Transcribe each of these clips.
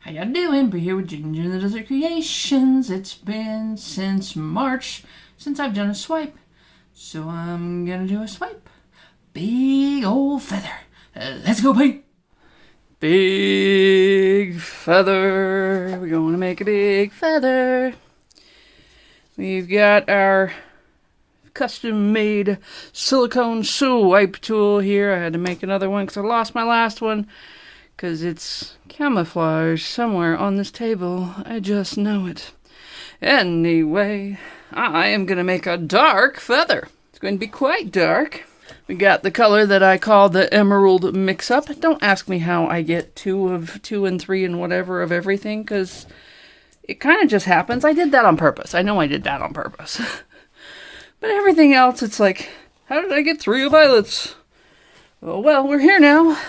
How y'all doing? We're here with Ginger and the Desert Creations. It's been since March since I've done a swipe. So I'm gonna do a swipe. Big old feather. Let's go paint. Big feather. We're gonna make a big feather. We've got our custom made silicone swipe tool here. I had to make another one because I lost my last one. Because it's camouflaged somewhere on this table. I just know it. Anyway, I am going to make a dark feather. It's going to be quite dark. We got the color that I call the emerald mix-up. Don't ask me how I get 2 and 3 and whatever of everything, because it kind of just happens. I did that on purpose. I know I did that on purpose. But everything else, it's like, how did I get 3 violets? Oh, well, we're here now.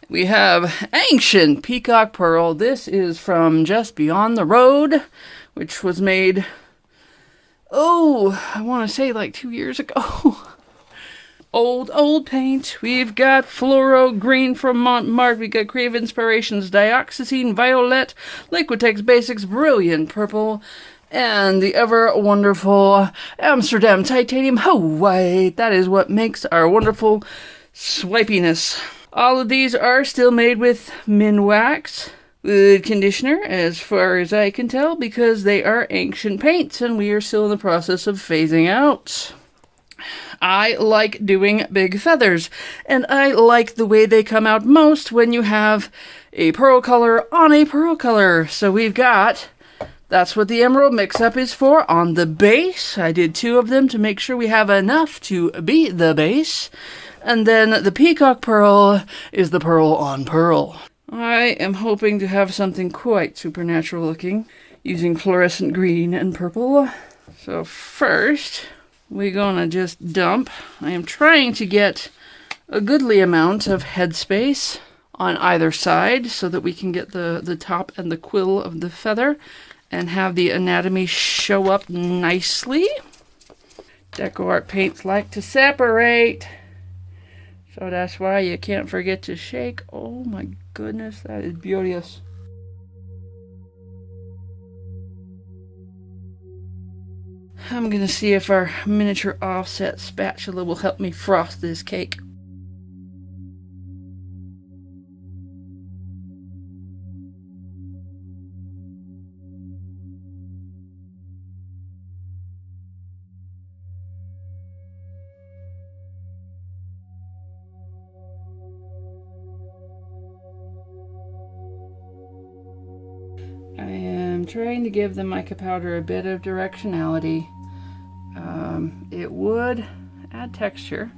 We have Ancient Peacock Pearl. This is from just beyond the road, which was made, I want to say like 2 years ago. old paint. We've got Fluoro Green from Mont. We got Creative Inspriations Dioxazine Violet, Liquitex Basics Brilliant Purple, and the ever wonderful Amsterdam Titanium White. That is what makes our wonderful swipiness. All of these are still made with Minwax wood conditioner, as far as I can tell, because they are ancient paints and we are still in the process of phasing out. I like doing big feathers, and I like the way they come out most when you have a pearl color on a pearl color. So we've got, that's what the emerald mix-up is for on the base. I did 2 of them to make sure we have enough to be the base. And then the peacock pearl is the pearl on pearl. I am hoping to have something quite supernatural looking using fluorescent green and purple. So first, we're gonna just dump. I am trying to get a goodly amount of headspace on either side so that we can get the top and the quill of the feather and have the anatomy show up nicely. Decoart paints like to separate. So that's why you can't forget to shake. Oh my goodness, that is beauteous. I'm gonna see if our miniature offset spatula will help me frost this cake. I am trying to give the mica powder a bit of directionality. It would add texture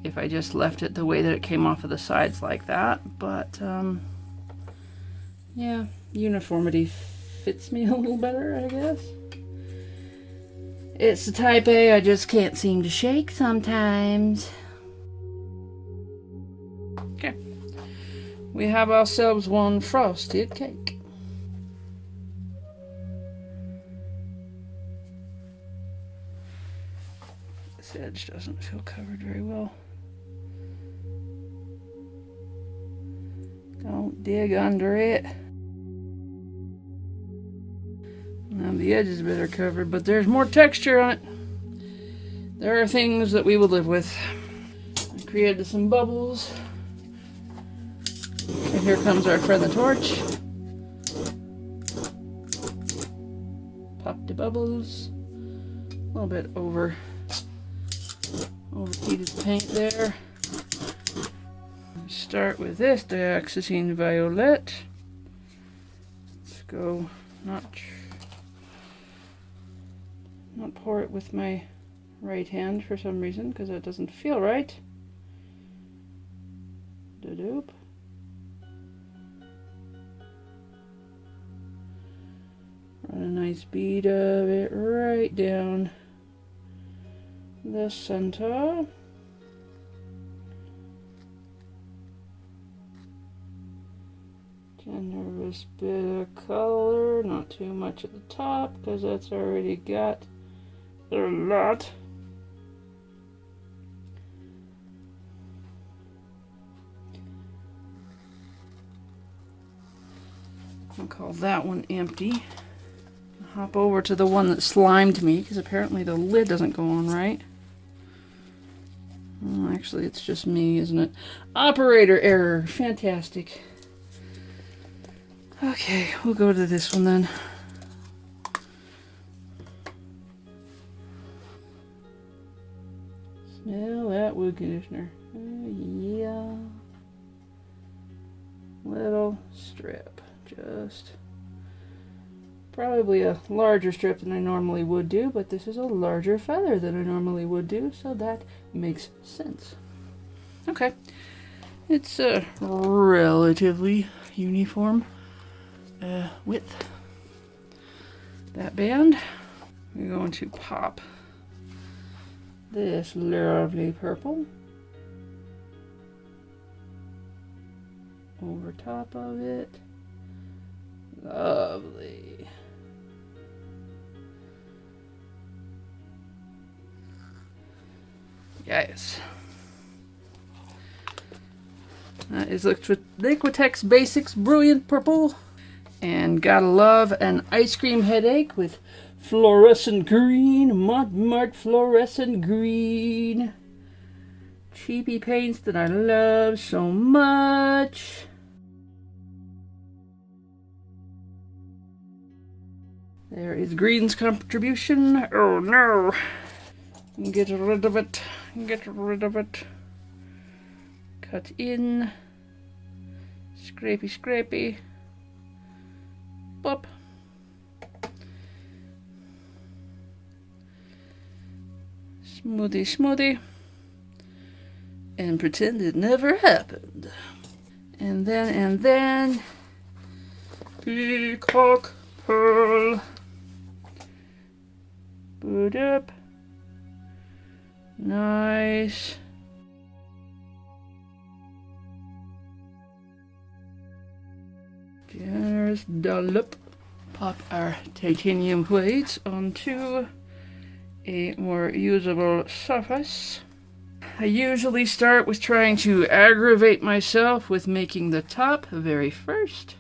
if I just left it the way that it came off of the sides like that, but yeah, uniformity fits me a little better, I guess. It's the type A I just can't seem to shake sometimes. Okay, we have ourselves one frosted cake. This edge doesn't feel covered very well. Don't dig under it. Now the edge is better covered, but there's more texture on it. There are things that we will live with. I created some bubbles. And here comes our friend the torch. Pop the bubbles. A little bit overheated paint there. Start with this Dioxazine Violet. Let's go not pour it with my right hand for some reason, because that doesn't feel right. Da-doop. Run a nice bead of it right down the center. Generous bit of color, not too much at the top because that's already got a lot. I'll call that one empty. Hop over to the one that slimed me, because apparently the lid doesn't go on right. Oh, actually, it's just me, isn't it? Operator error. Fantastic. Okay, we'll go to this one then. Smell that wood conditioner. Yeah. Little strip. Just probably a larger strip than I normally would do, but this is a larger feather than I normally would do, so that makes sense. Okay. It's a relatively uniform width. That band. We're going to pop this lovely purple over top of it. Lovely. Yes. That is Liquitex Basics Brilliant Purple. And gotta love an ice cream headache with Florescent Green, Mont Florescent Green. Cheapy paints that I love so much. There is green's contribution. Oh no. Get rid of it. Get rid of it. Cut in. Scrapey, scrapey. Pop. Smoothie, smoothie. And pretend it never happened. And then. Peacock pearl. Boot up. Nice. Generous dollop. Pop our titanium plates onto a more usable surface. I usually start with trying to aggravate myself with making the top very first.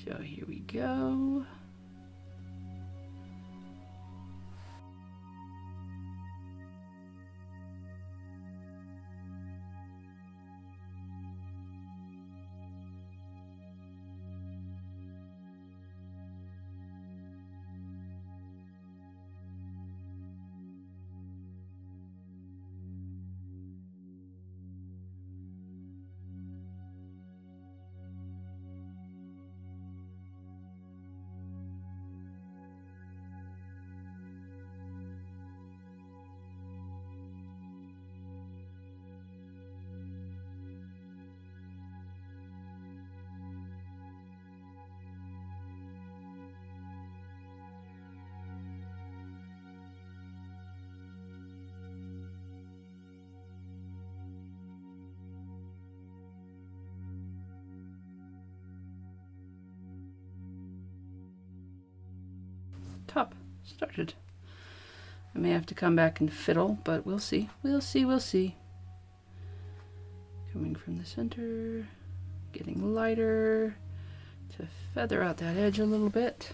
So here we go. Top started. I may have to come back and fiddle, but we'll see. We'll see, we'll see. Coming from the center, getting lighter to feather out that edge a little bit.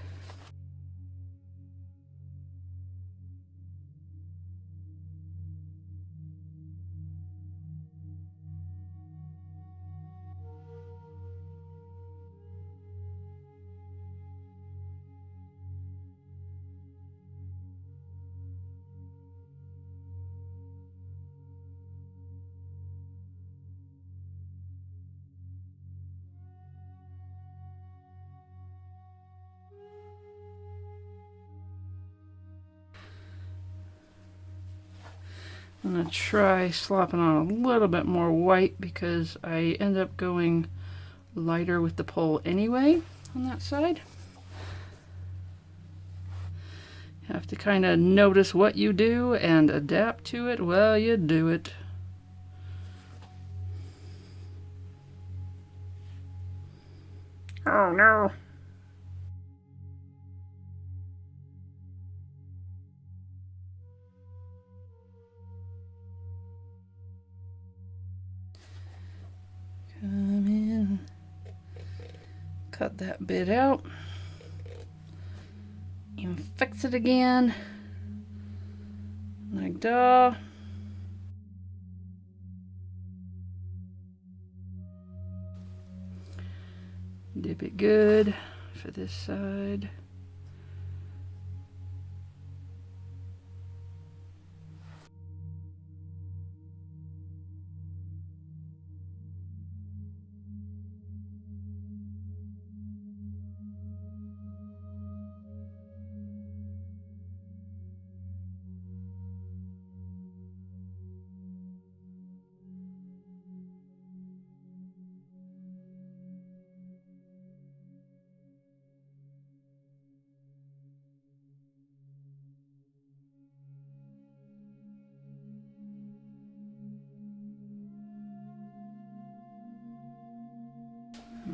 I'm going to try slopping on a little bit more white because I end up going lighter with the pole anyway on that side. You have to kind of notice what you do and adapt to it while you do it. Oh no. Come in. cut that bit out and fix it again like that. Dip it good for this side.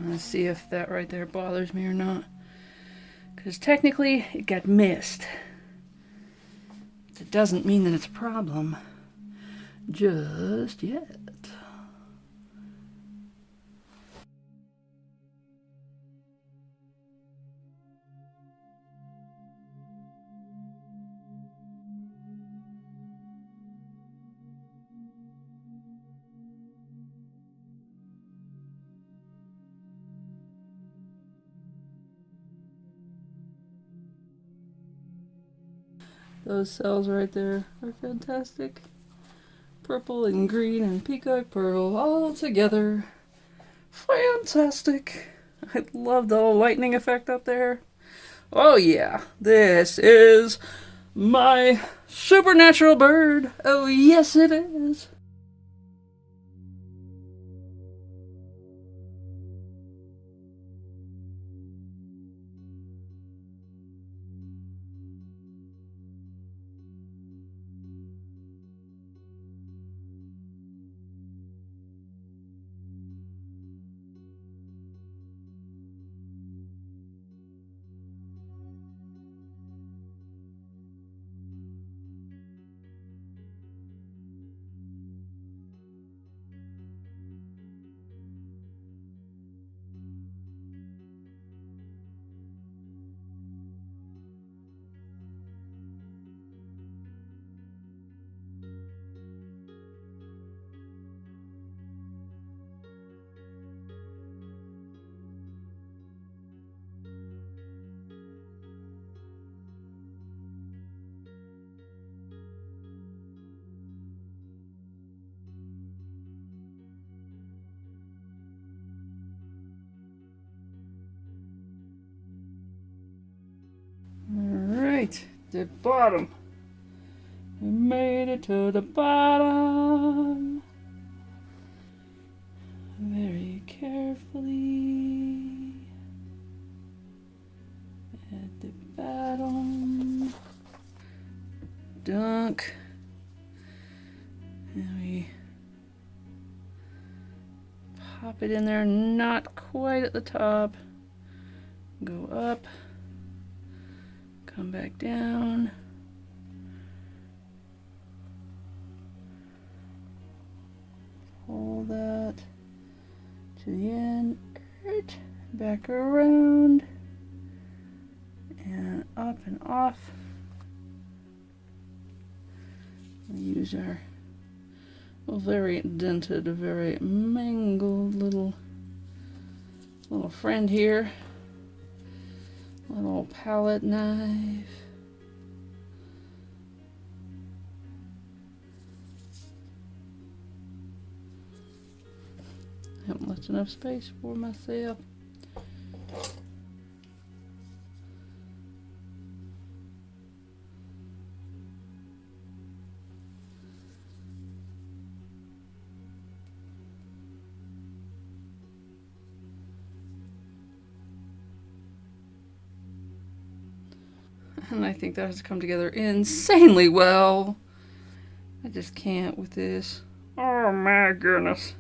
Let's see if that right there bothers me or not. Because technically it got missed. It doesn't mean that it's a problem just yet. Those cells right there are fantastic. Purple and green and peacock pearl all together. Fantastic. I love the little lightning effect up there. Oh yeah, this is my supernatural bird. Oh yes it is. Alright, the bottom. We made it to the bottom. Very carefully. At the bottom. Dunk. And we pop it in there, not quite at the top. Go up. Come back down. Hold that to the end. Back around. And up and off. We use our very dented, very mangled little friend here. Little palette knife. Haven't left enough space for myself. And I think that has come together insanely well. I just can't with this. Oh my goodness.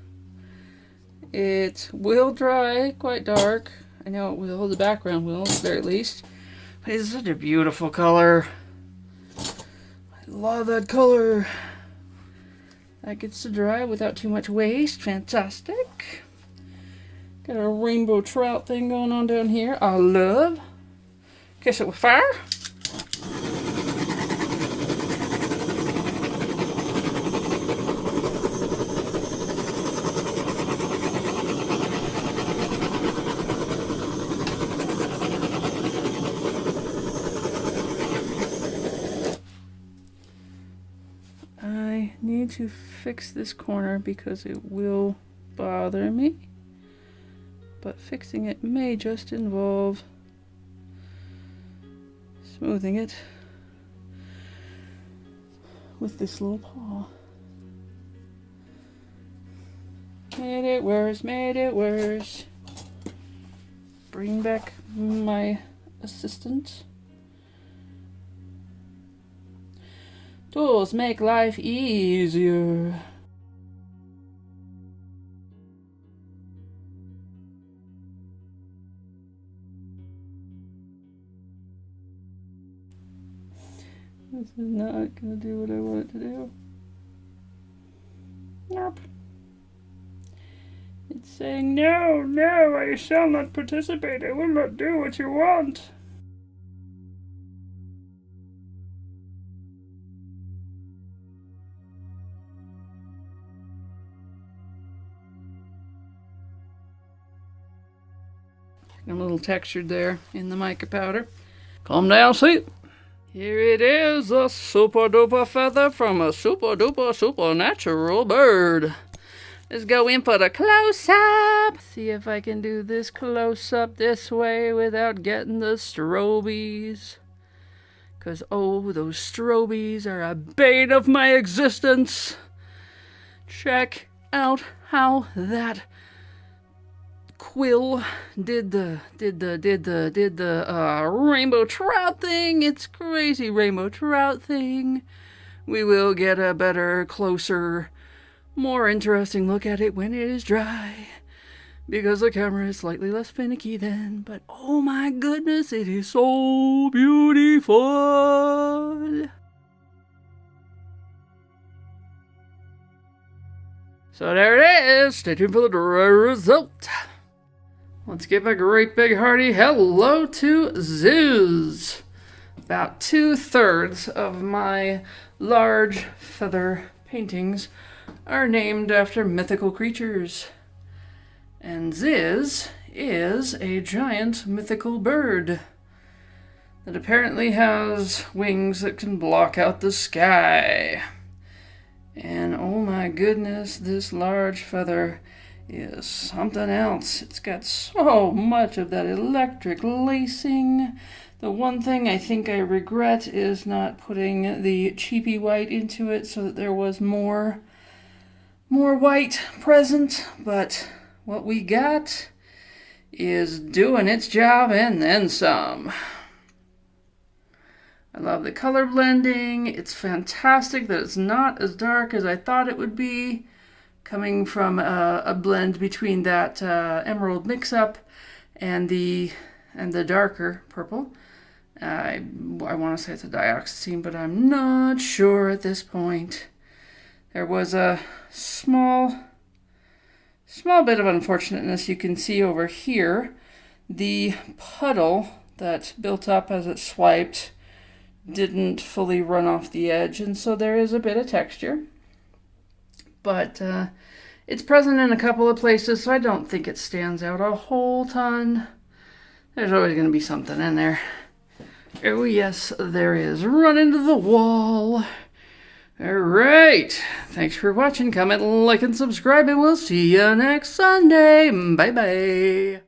It will dry quite dark. I know it will, the background will, at the very least. But it's such a beautiful color. I love that color. That gets to dry without too much waste. Fantastic. Got a rainbow trout thing going on down here. I love. Kiss it with fire. I need to fix this corner because it will bother me, but fixing it may just involve smoothing it with this little paw. Made it worse, made it worse. Bring back my assistant. Tools make life easier. This is not going to do what I want it to do. Nope. It's saying, no, no, I shall not participate. I will not do what you want. A little textured there in the mica powder. Calm down, see? Here it is, a super duper feather from a super duper supernatural bird. Let's go in for the close-up. See if I can do this close-up this way without getting the strobies. Because, oh, those strobies are a bane of my existence. Check out how that quill did the rainbow trout thing. It's crazy rainbow trout thing. We will get a better, closer, more interesting look at it when it is dry, because the camera is slightly less finicky then. But oh my goodness, it is so beautiful. So there it is. Stay tuned for the dry result. Let's give a great big hearty hello to Ziz. About 2/3 of my large feather paintings are named after mythical creatures. And Ziz is a giant mythical bird that apparently has wings that can block out the sky. And oh my goodness, this large feather is something else. It's got so much of that electric lacing. The one thing I think I regret is not putting the cheapy white into it so that there was more white present, but what we got is doing its job and then some. I love the color blending. It's fantastic that it's not as dark as I thought it would be, coming from a blend between that emerald mix-up and the darker purple. I want to say it's a dioxazine, but I'm not sure at this point. There was a small bit of unfortunateness you can see over here. The puddle that built up as it swiped didn't fully run off the edge, and so there is a bit of texture. But it's present in a couple of places, so I don't think it stands out a whole ton. There's always going to be something in there. Oh yes, there is. Run into the wall. Alright, thanks for watching. Comment, like, and subscribe, and we'll see you next Sunday. Bye-bye.